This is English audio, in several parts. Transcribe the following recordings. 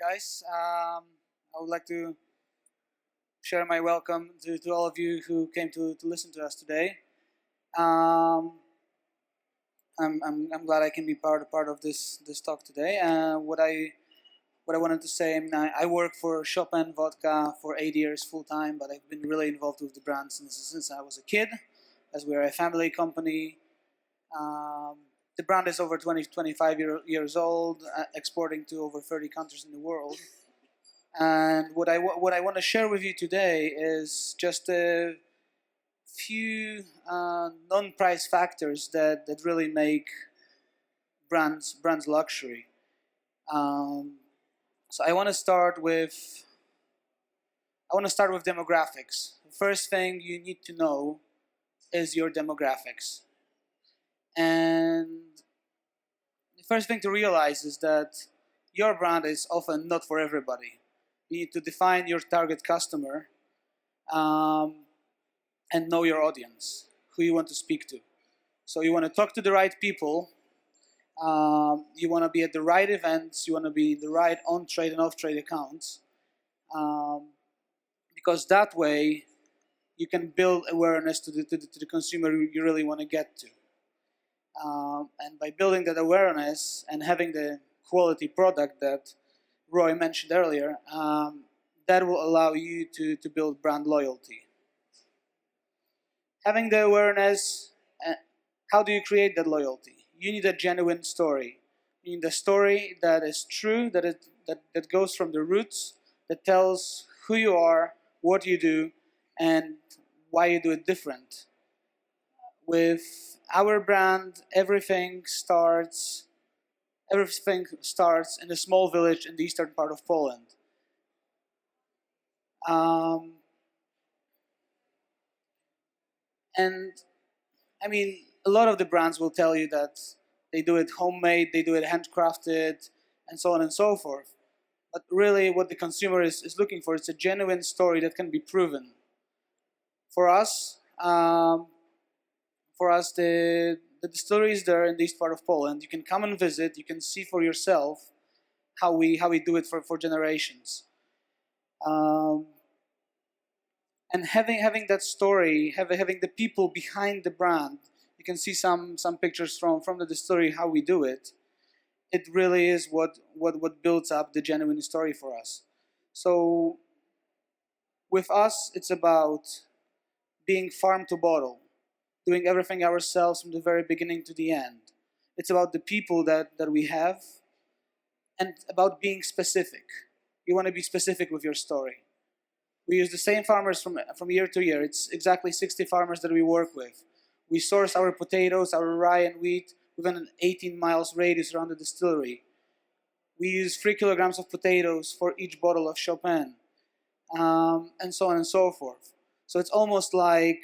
guys. I would like to share my welcome to all of you who came to listen to us today. Um, I'm glad I can be part of this talk today. What I wanted to say, I work for Chopin Vodka for 8 years full time, but I've been really involved with the brand since I was a kid, as we are a family company. Um, the brand is over 25 years old, exporting to over 30 countries in the world. And what I want to share with you today is just a few non-price factors that really make brands luxury. Um, so I want to start with demographics. The first thing you need to know is your demographics. And the first thing to realize is that your brand is often not for everybody. You need to define your target customer um, and know your audience, who you want to speak to. So you want to talk to the right people. You want to be at the right events. You want to be in the right on-trade and off-trade accounts. Because that way you can build awareness to the consumer you really want to get to. And by building that awareness and having the quality product that Roy mentioned earlier, that will allow you to build brand loyalty. Having the awareness, how do you create that loyalty? You need a genuine story. You need a story that is true, that goes from the roots, that tells who you are, what you do, and why you do it different. With our brand, everything starts in a small village in the eastern part of Poland. And I mean, a lot of the brands will tell you that they do it homemade, they do it handcrafted, and so on and so forth. But really, what the consumer is looking for is a genuine story that can be proven. For us, the distillery is there in the east part of Poland. You can come and visit. You can see for yourself how we do it for generations. And having that story, having the people behind the brand, you can see some pictures from the distillery how we do it. It really is what builds up the genuine story for us. So with us, it's about being farm to bottle, doing everything ourselves from the very beginning to the end. It's about the people that we have, and about being specific. You want to be specific with your story. We use the same farmers from year to year. It's exactly 60 farmers that we work with. We source our potatoes, our rye and wheat within an 18 miles radius around the distillery. We use 3 kilograms of potatoes for each bottle of Chopin, and so on and so forth. So it's almost like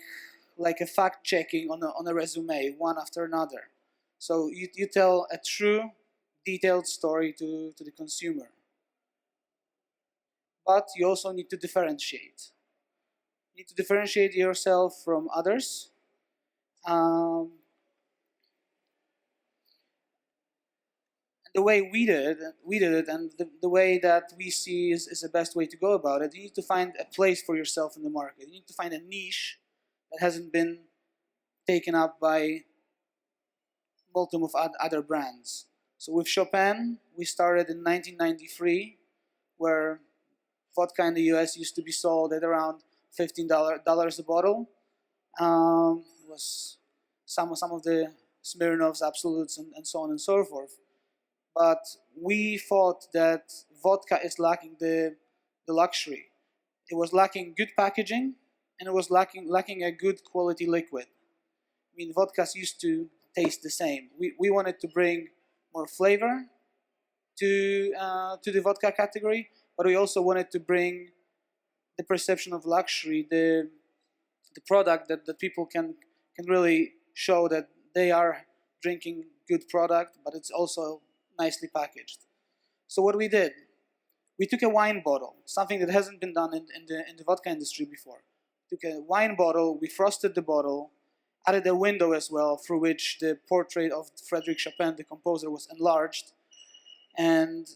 a fact checking on a resume, one after another. So you tell a true, detailed story to the consumer. But you also need to differentiate. You need to differentiate yourself from others. The way we did it, and the way that we see is the best way to go about it. You need to find a place for yourself in the market. You need to find a niche that hasn't been taken up by multiple of other brands. So with Chopin, we started in 1993, where vodka in the US used to be sold at around $15 a bottle. It was some of the Smirnoffs, Absolutes, and so on and so forth. But we thought that vodka is lacking the luxury. It was lacking good packaging, and it was lacking a good quality liquid. I mean, vodkas used to taste the same. We wanted to bring more flavor to the vodka category, but we also wanted to bring the perception of luxury, the product that people can really show that they are drinking good product, but it's also nicely packaged. So what we did, we took a wine bottle, something that hasn't been done in the vodka industry before. We took a wine bottle, we frosted the bottle, added a window as well through which the portrait of Frédéric Chopin, the composer, was enlarged, and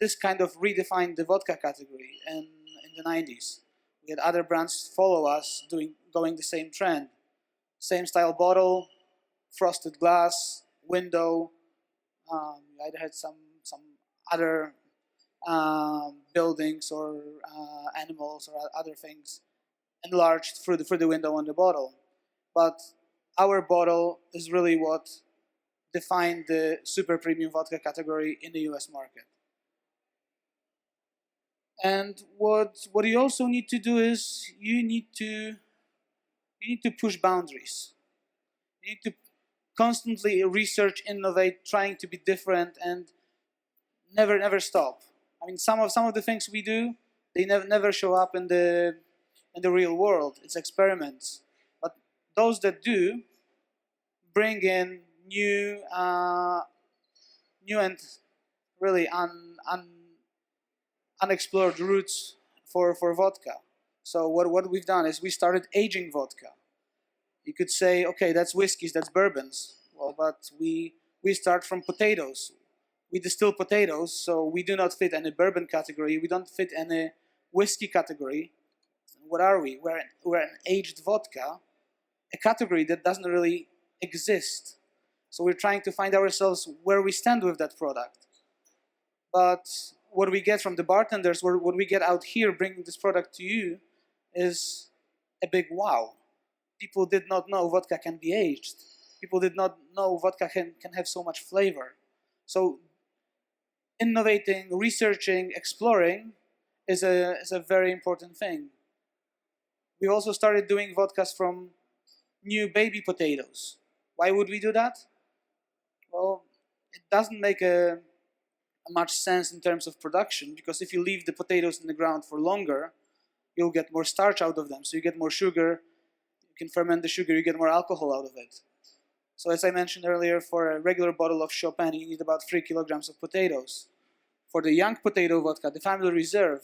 this kind of redefined the vodka category in the 90s. We had other brands follow us, going the same trend. Same style bottle, frosted glass, window. I had some other buildings or animals or other things enlarged through the window on the bottle. But our bottle is really what defined the super premium vodka category in the US market. And what you also need to do is you need to push boundaries. You need to constantly research, innovate, trying to be different, and never stop. I mean, some of the things we do, they never show up in the real world. It's experiments, but those that do bring in new and really unexplored routes for vodka. So what we've done is we started aging vodka. You could say, okay, that's whiskeys, that's bourbons. Well, but we start from potatoes. We distill potatoes, so we do not fit any bourbon category. We don't fit any whiskey category. What are we? We're an aged vodka, a category that doesn't really exist. So we're trying to find ourselves where we stand with that product. But what we get from the bartenders, what we get out here bringing this product to you, is a big wow. People did not know vodka can be aged. People did not know vodka can have so much flavor. So innovating, researching, exploring is a very important thing. We also started doing vodkas from new baby potatoes. Why would we do that? Well, it doesn't make much sense in terms of production, because if you leave the potatoes in the ground for longer, you'll get more starch out of them. So you get more sugar, you can ferment the sugar, you get more alcohol out of it. So as I mentioned earlier, for a regular bottle of Chopin, you need about 3 kilograms of potatoes. For the young potato vodka, the family reserve,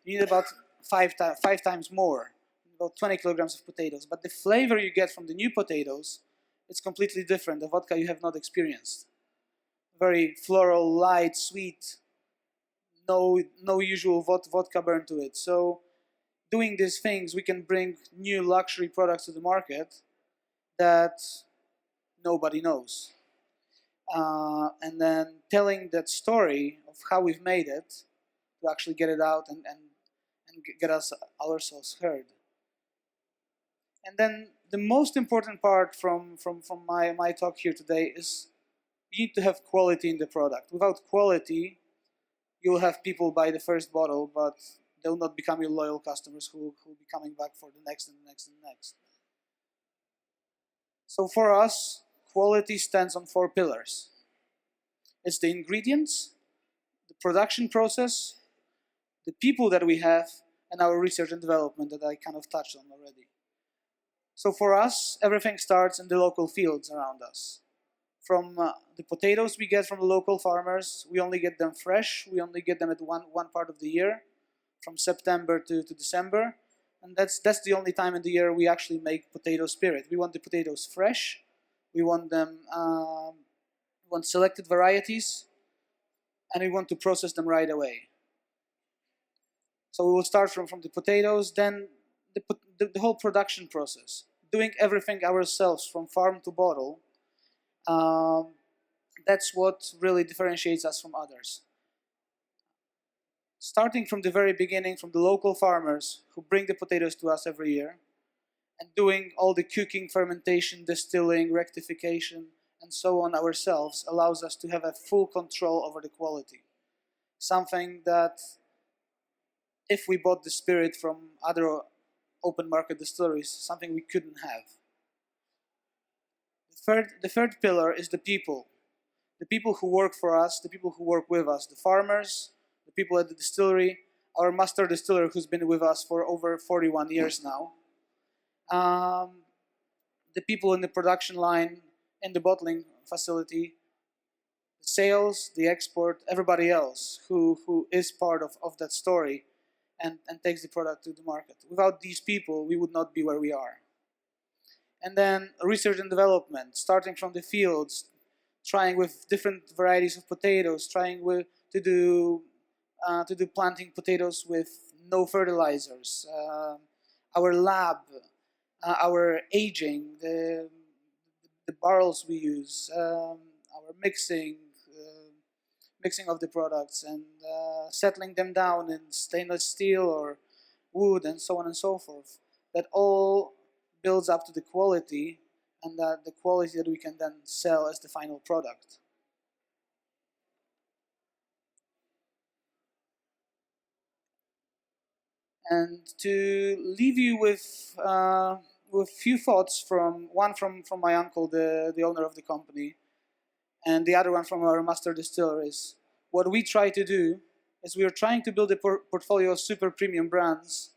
you need about five times more, about 20 kilograms of potatoes. But the flavor you get from the new potatoes, it's completely different, the vodka you have not experienced. Very floral, light, sweet, no usual vodka burn to it. So doing these things, we can bring new luxury products to the market that nobody knows. And then telling that story of how we've made it to actually get it out and get ourselves heard. And then the most important part from my talk here today is you need to have quality in the product. Without quality, you'll have people buy the first bottle, but they'll not become your loyal customers who will be coming back for the next and the next and the next. So for us, quality stands on 4 pillars. It's the ingredients, the production process, the people that we have, and our research and development that I kind of touched on already. So for us, everything starts in the local fields around us. From the potatoes we get from the local farmers, we only get them fresh. We only get them at one part of the year, from September to December. And that's the only time in the year we actually make potato spirit. We want the potatoes fresh. We want them, we want selected varieties, and we want to process them right away. So we will start from the potatoes, then the whole production process, doing everything ourselves from farm to bottle. That's what really differentiates us from others. Starting from the very beginning, from the local farmers who bring the potatoes to us every year, and doing all the cooking, fermentation, distilling, rectification, and so on ourselves, allows us to have a full control over the quality. Something that, if we bought the spirit from other open market distilleries, something we couldn't have. The third pillar is the people. The people who work for us, the people who work with us, the farmers, the people at the distillery, our master distiller who's been with us for over 41 years now, the people in the production line, in the bottling facility, the sales, the export, everybody else who is part of that story and takes the product to the market. Without these people, we would not be where we are. And then research and development, starting from the fields, trying with different varieties of potatoes, trying to do to do planting potatoes with no fertilizers. Our lab, our aging, the barrels we use, our mixing of the products, and settling them down in stainless steel or wood, and so on and so forth. That all builds up to the quality, and the quality that we can then sell as the final product. And to leave you with few thoughts, from my uncle, the owner of the company, and the other one from our master distiller, is what we try to do is we are trying to build a portfolio of super premium brands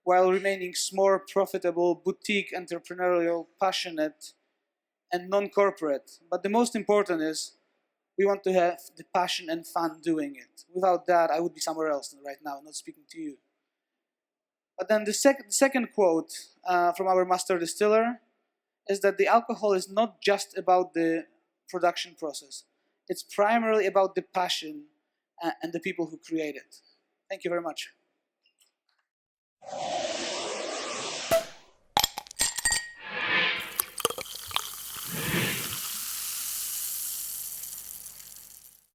while remaining small, profitable, boutique, entrepreneurial, passionate, and non-corporate. But the most important is we want to have the passion and fun doing it. Without that, I would be somewhere else right now, not speaking to you. But then the second quote from our master distiller is that the alcohol is not just about the production process. It's primarily about the passion and the people who create it. Thank you very much.